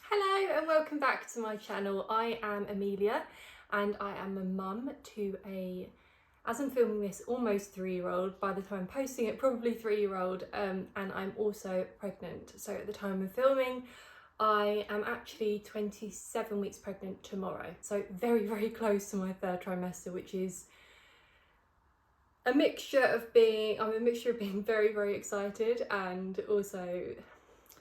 Hello and welcome back to my channel. I am Amelia and I am a mum to as I'm filming this, almost 3-year-old. By the time I'm posting it, probably 3-year-old, and I'm also pregnant. So at the time of filming, I am actually 27 weeks pregnant tomorrow. So very close to my third trimester, which is I'm a mixture of being very excited and also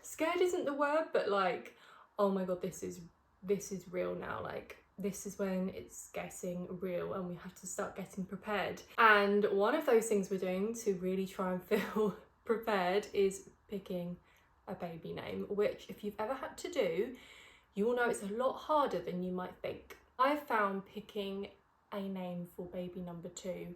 scared isn't the word, but like, oh my god, this is real now. Like, this is when it's getting real and we have to start getting prepared. And one of those things we're doing to really try and feel prepared is picking a baby name, which if you've ever had to do, you will know it's a lot harder than you might think. I've found picking a name for baby number 2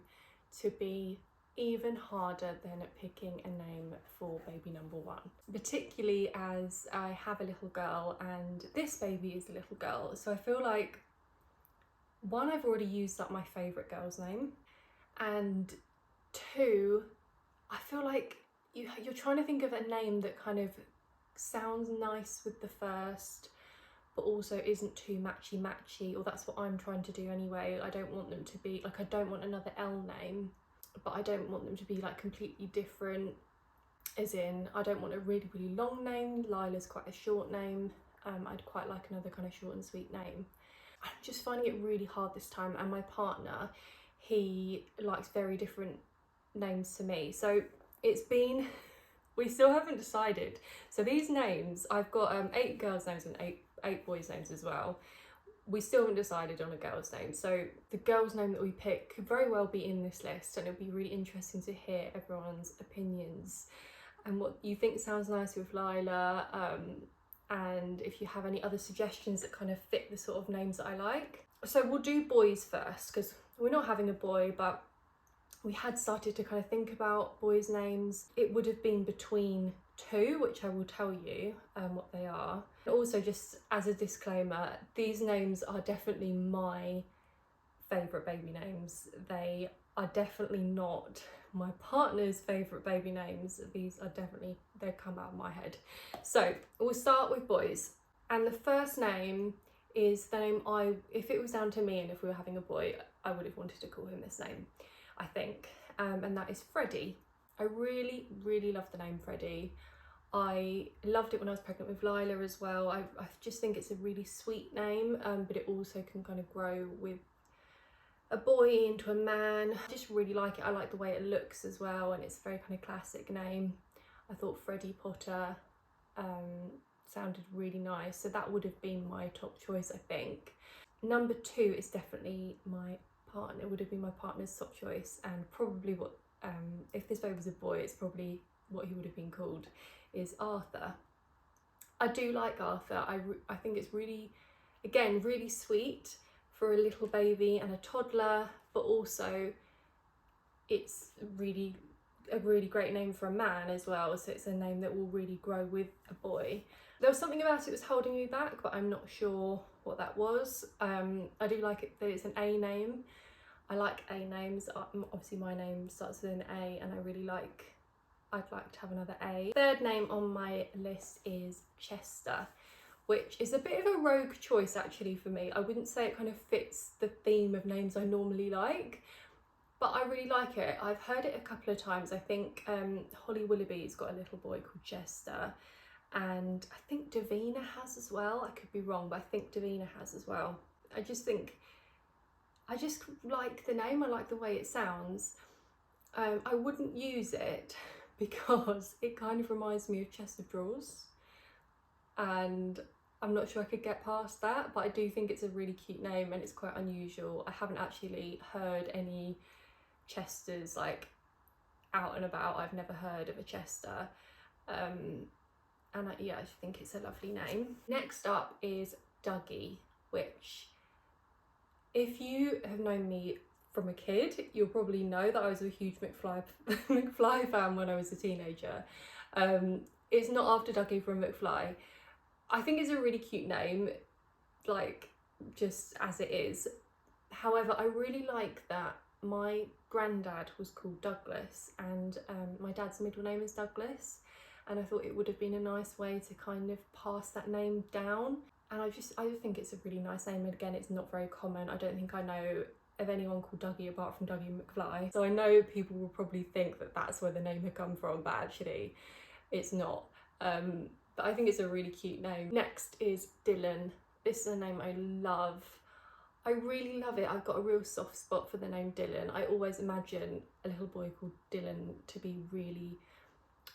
to be even harder than picking a name for baby number 1, particularly as I have a little girl and this baby is a little girl. So I feel like, one, I've already used up my favourite girl's name, and 2, I feel like you're trying to think of a name that kind of sounds nice with the first but also isn't too matchy, or that's what I'm trying to do anyway. I don't want them to be like, I don't want another L name, but I don't want them to be like completely different, as in I don't want a really long name. Lila's quite a short name. I'd quite like another kind of short and sweet name. I'm just finding it really hard this time, and my partner, he likes very different names to me, so it's been we still haven't decided. So these names, I've got 8 girls' names and 8 boys' names as well. We still haven't decided on a girl's name. So the girl's name that we pick could very well be in this list, and it'll be really interesting to hear everyone's opinions and what you think sounds nice with Lila, and if you have any other suggestions that kind of fit the sort of names that I like. So we'll do boys first, because we're not having a boy, but we had started to kind of think about boys' names. It would have been between 2, which I will tell you what they are. Also, just as a disclaimer, these names are definitely my favourite baby names. They are definitely not my partner's favourite baby names. These are definitely, they come out of my head. So we'll start with boys. And the first name is the name if it was down to me and if we were having a boy, I would have wanted to call him this name, I think, and that is Freddie. I really love the name Freddie. I loved it when I was pregnant with Lila as well. I just think it's a really sweet name, but it also can kind of grow with a boy into a man. I just really like it. I like the way it looks as well, and it's a very kind of classic name. I thought Freddie Potter sounded really nice, so that would have been my top choice, I think. Number 2 is definitely my partner, would have been my partner's top choice, and probably what, if this baby was a boy, it's probably what he would have been called, is Arthur. I do like Arthur. I think it's really, again, really sweet for a little baby and a toddler, but also it's really a really great name for a man as well, so it's a name that will really grow with a boy. There was something about it that was holding me back, but I'm not sure what that was. I do like it that it's an A name. I like A names. Obviously my name starts with an A, and I'd like to have another A. Third name on my list is Chester, which is a bit of a rogue choice actually for me. I wouldn't say it kind of fits the theme of names I normally like, but I really like it. I've heard it a couple of times. I think Holly Willoughby's got a little boy called Chester, and I think Davina has as well. I could be wrong, but I think Davina has as well. I just like the name. I like the way it sounds. I wouldn't use it because it kind of reminds me of chest of drawers, and I'm not sure I could get past that, but I do think it's a really cute name and it's quite unusual. I haven't actually heard any Chesters like out and about. I've never heard of a Chester, and yeah, I think it's a lovely name. Next up is Dougie, which, if you have known me from a kid, you'll probably know that I was a huge McFly fan when I was a teenager. It's not after Dougie from McFly. I think it's a really cute name, like, just as it is. However, I really like that my granddad was called Douglas, and my dad's middle name is Douglas, and I thought it would have been a nice way to kind of pass that name down. And I just think it's a really nice name, and again, it's not very common. I don't think I know of anyone called Dougie apart from Dougie McFly. So I know people will probably think that that's where the name had come from, but actually it's not. But I think it's a really cute name. Next is Dylan. This is a name I love. I really love it. I've got a real soft spot for the name Dylan. I always imagine a little boy called Dylan to be really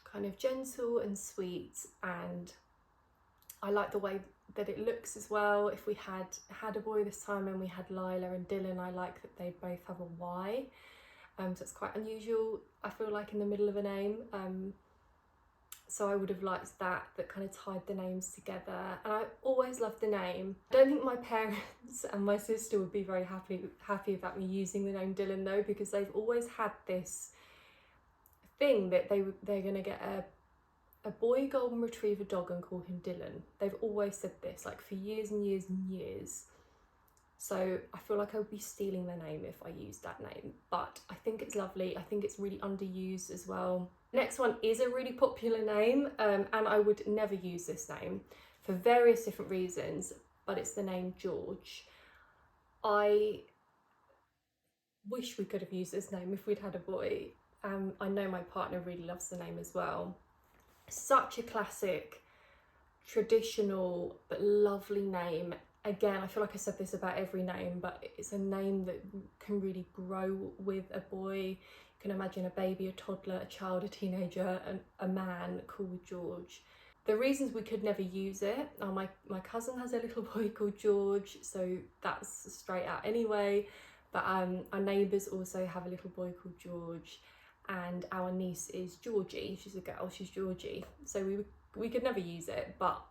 kind of gentle and sweet, and I like the way that it looks as well. If we had a boy this time and we had Lila and Dylan, I like that they both have a Y, so it's quite unusual, I feel like, in the middle of a name. So I would have liked that kind of tied the names together, and I always loved the name. I don't think my parents and my sister would be very happy about me using the name Dylan though, because they've always had this thing that they're gonna get a boy golden retriever dog and call him Dylan. They've always said this, like, for years and years and years. So I feel like I would be stealing their name if I used that name, but I think it's lovely. I think it's really underused as well. Next one is a really popular name, and I would never use this name for various different reasons, but it's the name George. I wish we could have used this name if we'd had a boy. I know my partner really loves the name as well. Such a classic, traditional, but lovely name. Again, I feel like I said this about every name, but it's a name that can really grow with a boy. You can imagine a baby, a toddler, a child, a teenager, and a man called George. The reasons we could never use it are my cousin has a little boy called George, so that's straight out anyway. But our neighbours also have a little boy called George, and our niece is Georgie. She's a girl, she's Georgie. So we could never use it, but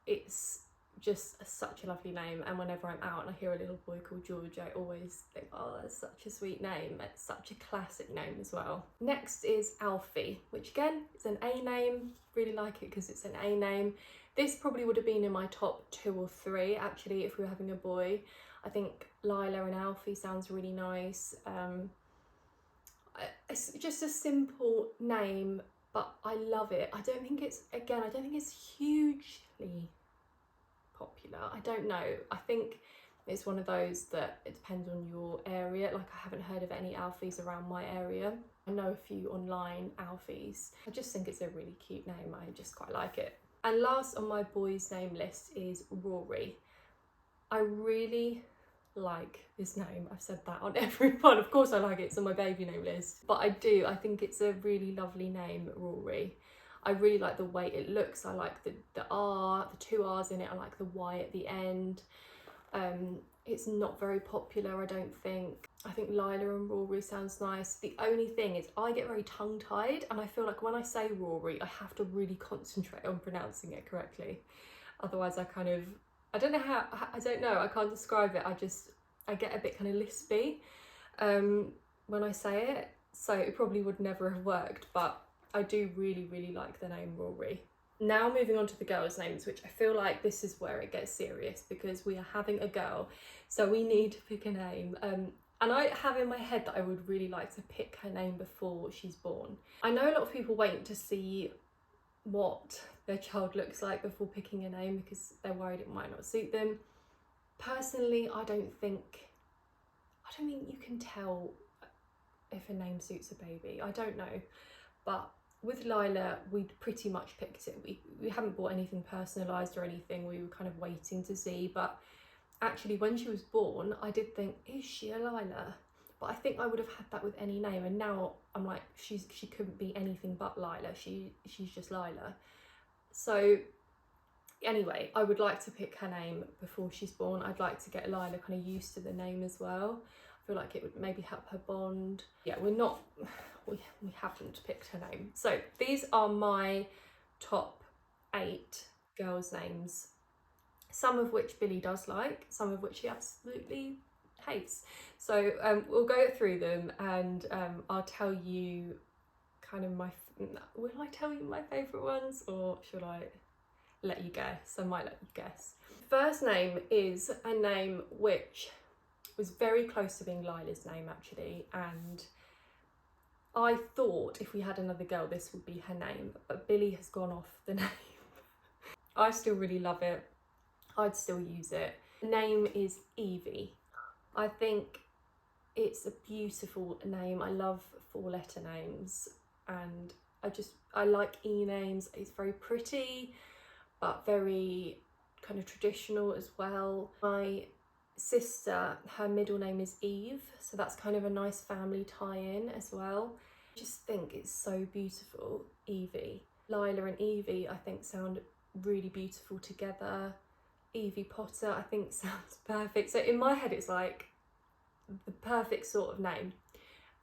it's just such a lovely name, and whenever I'm out and I hear a little boy called George, I always think, oh, that's such a sweet name. It's such a classic name as well. Next is Alfie, which again is an A name. Really like it because it's an A name. This probably would have been in my top 2 or 3 actually if we were having a boy. I think Lila and Alfie sounds really nice. It's just a simple name, but I love it. I don't think it's hugely popular. I don't know. I think it's one of those that it depends on your area. Like, I haven't heard of any Alfies around my area. I know a few online Alfies. I just think it's a really cute name. I just quite like it. And last on my boys' name list is Rory. I really like this name. I've said that on every one. Of course I like it, it's on my baby name list. But I think it's a really lovely name, Rory. I really like the way it looks. I like the R, the 2 R's in it. I like the Y at the end. It's not very popular, I don't think. I think Lila and Rory sounds nice. The only thing is I get very tongue-tied, and I feel like when I say Rory, I have to really concentrate on pronouncing it correctly. Otherwise I don't know, I can't describe it. I get a bit kind of lispy when I say it, so it probably would never have worked, but I do really, really like the name Rory. Now moving on to the girls' names, which I feel like this is where it gets serious because we are having a girl, so we need to pick a name. And I have in my head that I would really like to pick her name before she's born. I know a lot of people wait to see what their child looks like before picking a name because they're worried it might not suit them. Personally, I don't think you can tell if a name suits a baby. I don't know, but with Lila, we'd pretty much picked it. We haven't bought anything personalised or anything. We were kind of waiting to see, but actually when she was born, I did think, is she a Lila? But I think I would have had that with any name, and now I'm like, she couldn't be anything but Lila. She's just Lila. So anyway, I would like to pick her name before she's born. I'd like to get Lila kind of used to the name as well. I feel like it would maybe help her bond. Yeah, we haven't picked her name. So these are my top 8 girls' names. Some of which Billy does like, some of which he absolutely hates. So we'll go through them, and I'll tell you kind of will I tell you my favourite ones, or should I let you guess? I might let you guess. First name is a name which was very close to being Lila's name actually, and I thought if we had another girl, this would be her name, but Billy has gone off the name. I still really love it. I'd still use it. The name is Evie. I think it's a beautiful name. I love 4-letter names, and I like E names. It's very pretty, but very kind of traditional as well. My sister, her middle name is Eve, so that's kind of a nice family tie-in as well. I just think it's so beautiful, Evie. Lila and Evie, I think, sound really beautiful together. Evie Potter, I think, sounds perfect. So in my head, it's like the perfect sort of name.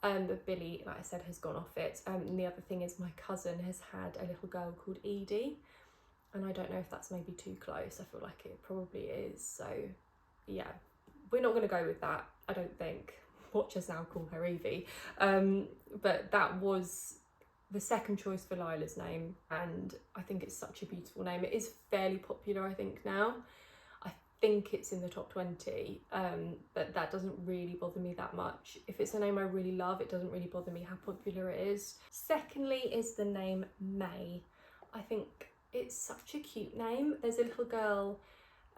But Billy, like I said, has gone off it. And the other thing is my cousin has had a little girl called Edie, and I don't know if that's maybe too close. I feel like it probably is. So yeah, we're not going to go with that, I don't think. Watch us now call her Evie. But that was the second choice for Lila's name, and I think it's such a beautiful name. It is fairly popular, I think, now. I think it's in the top 20, but that doesn't really bother me that much. If it's a name I really love, it doesn't really bother me how popular it is. Secondly is the name May. I think it's such a cute name. There's a little girl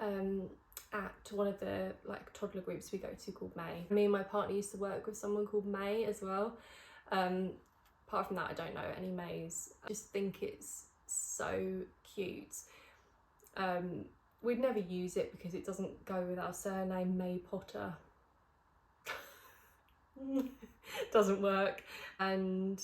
at one of the like toddler groups we go to called May. Me and my partner used to work with someone called May as well. Apart from that, I don't know any Mays. I just think it's so cute. We'd never use it because it doesn't go with our surname, May Potter. Doesn't work. And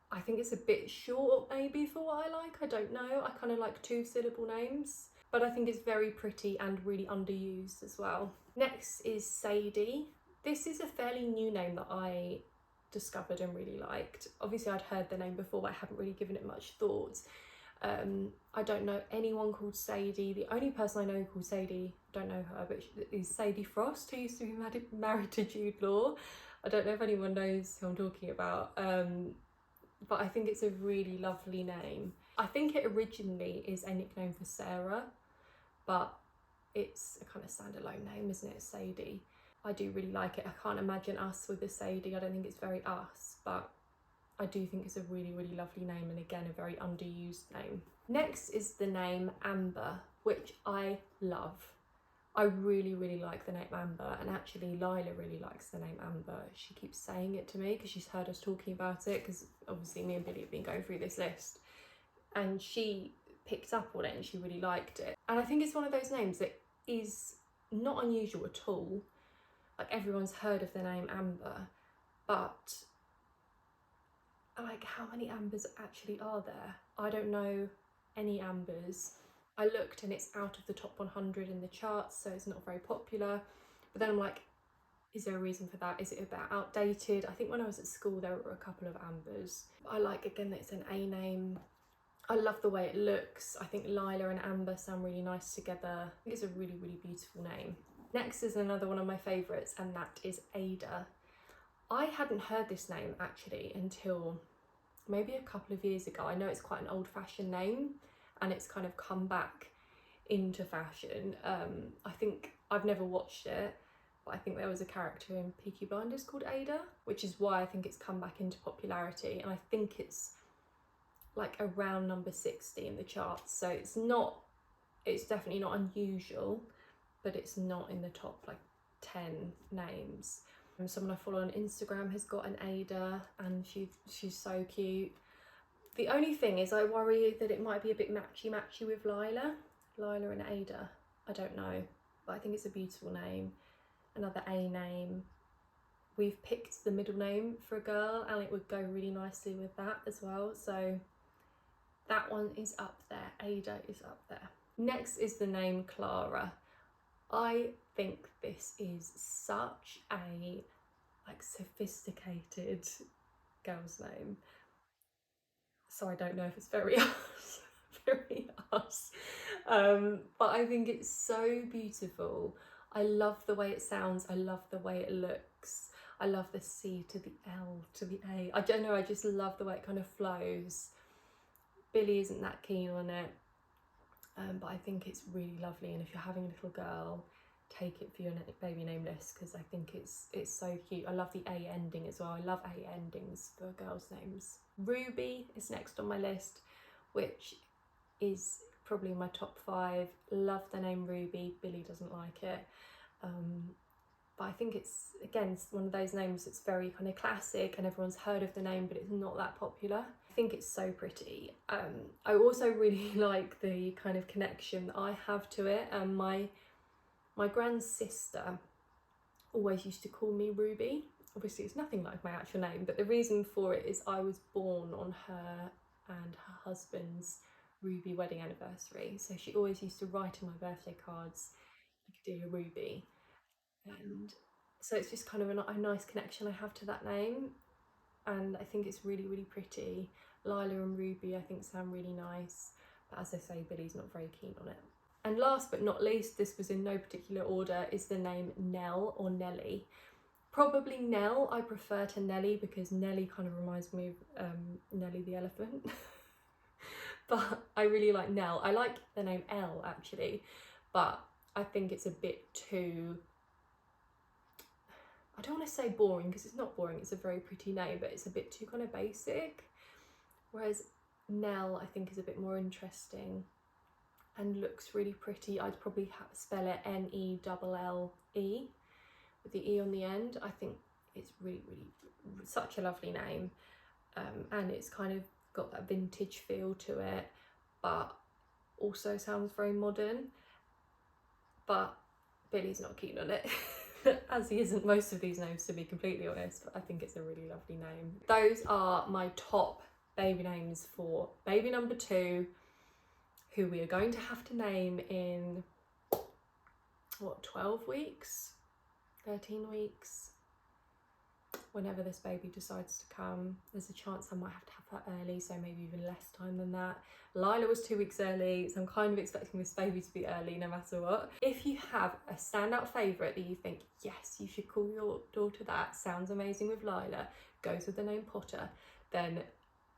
I think it's a bit short maybe for what I like. I don't know. I kind of like 2-syllable names. But I think it's very pretty and really underused as well. Next is Sadie. This is a fairly new name that I discovered and really liked. Obviously I'd heard the name before, but I haven't really given it much thought. I don't know anyone called Sadie. The only person I know called Sadie, don't know her, but is Sadie Frost, who used to be married to Jude Law. I don't know if anyone knows who I'm talking about, but I think it's a really lovely name. I think it originally is a nickname for Sarah, but it's a kind of standalone name, isn't it, Sadie? I do really like it. I can't imagine us with a Sadie. I don't think it's very us, but I do think it's a really, really lovely name, and again, a very underused name. Next is the name Amber, which I love. I really, really like the name Amber, and actually Lila really likes the name Amber. She keeps saying it to me because she's heard us talking about it, because obviously me and Billy have been going through this list, and she picked up on it and she really liked it. And I think it's one of those names that is not unusual at all. Like, everyone's heard of the name Amber, but like, how many Ambers actually are there? I don't know any Ambers. I looked and it's out of the top 100 in the charts, so it's not very popular. But then I'm like, is there a reason for that? Is it a bit outdated? I think when I was at school there were a couple of Ambers. I like, again, that it's an A name. I love the way it looks. I think Lila and Amber sound really nice together. I think it's a really, really beautiful name. Next is another one of my favourites, and that is Ada. I hadn't heard this name actually until maybe a couple of years ago. I know it's quite an old-fashioned name and it's kind of come back into fashion. I think I've never watched it, but I think there was a character in Peaky Blinders called Ada, which is why I think it's come back into popularity, and I think it's like around number 60 in the charts, so it's definitely not unusual, but it's not in the top like 10 names. Someone I follow on Instagram has got an Ada, and she's so cute. The only thing is I worry that it might be a bit matchy with Lila and Ada. I don't know, but I think it's a beautiful name. Another A name. We've picked the middle name for a girl, and it would go really nicely with that as well. So that one is up there. Ada is up there. Next is the name Clara. I think this is such a like sophisticated girl's name. So I don't know if it's very us, very us. But I think it's so beautiful. I love the way it sounds. I love the way it looks. I love the C to the L to the A. I don't know, I just love the way it kind of flows. Billy isn't that keen on it, but I think it's really lovely. And if you're having a little girl, take it for your baby name list, because I think it's so cute. I love the A ending as well. I love A endings for girls' names. Ruby is next on my list, which is probably my top 5. Love the name Ruby. Billy doesn't like it. But I think it's, again, it's one of those names that's very kind of classic and everyone's heard of the name, but it's not that popular. I think it's so pretty. I also really like the kind of connection that I have to it. My grand's sister always used to call me Ruby. Obviously it's nothing like my actual name, but the reason for it is I was born on her and her husband's Ruby wedding anniversary. So she always used to write in my birthday cards, like, dear Ruby. And so it's just kind of a nice connection I have to that name, and I think it's really, really pretty. Lila and Ruby I think sound really nice, but as I say, Billy's not very keen on it. And last but not least, this was in no particular order, is the name Nell or Nelly. Probably Nell I prefer to Nelly, because Nelly kind of reminds me of Nelly the elephant. But I really like Nell. I like the name Elle actually, but I think it's a bit too, I don't want to say boring, because it's not boring, it's a very pretty name, but it's a bit too kind of basic. Whereas Nell I think is a bit more interesting and looks really pretty. I'd probably spell it Nelle with the E on the end. I think it's really, really such a lovely name, and it's kind of got that vintage feel to it, but also sounds very modern. But Billy's not keen on it. As he isn't most of these names, to be completely honest, but I think it's a really lovely name. Those are my top baby names for baby number 2, who we are going to have to name in, what, 12 weeks? 13 weeks? Whenever this baby decides to come. There's a chance I might have to have her early, so maybe even less time than that. Lila was 2 weeks early, so I'm kind of expecting this baby to be early no matter what. If you have a standout favourite that you think, yes, you should call your daughter that, sounds amazing with Lila, goes with the name Potter, then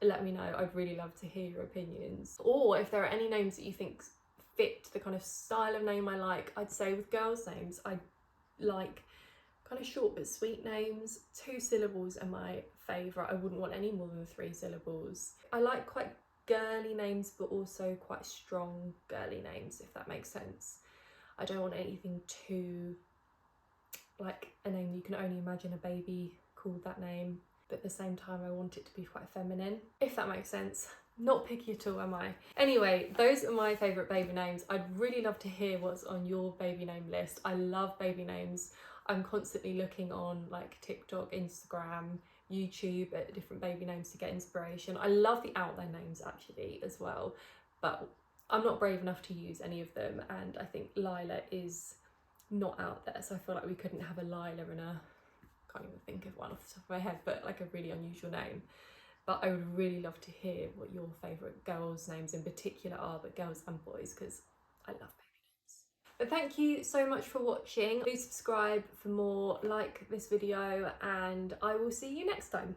let me know. I'd really love to hear your opinions. Or if there are any names that you think fit the kind of style of name I like. I'd say with girls' names, I like kind of short but sweet names. 2 syllables are my favourite. I wouldn't want any more than 3 syllables. I like quite girly names, but also quite strong girly names, if that makes sense. I don't want anything too, like a name you can only imagine a baby called that name, but at the same time I want it to be quite feminine, if that makes sense. Not picky at all, am I? Anyway, those are my favourite baby names. I'd really love to hear what's on your baby name list. I love baby names. I'm constantly looking on like TikTok, Instagram, YouTube at different baby names to get inspiration. I love the out there names actually as well, but I'm not brave enough to use any of them, and I think Lila is not out there, so I feel like we couldn't have a Lila and a, can't even think of one off the top of my head, but like a really unusual name. But I would really love to hear what your favourite girls' names in particular are, but girls and boys, because I love baby names. But thank you so much for watching. Please subscribe for more, like this video, and I will see you next time.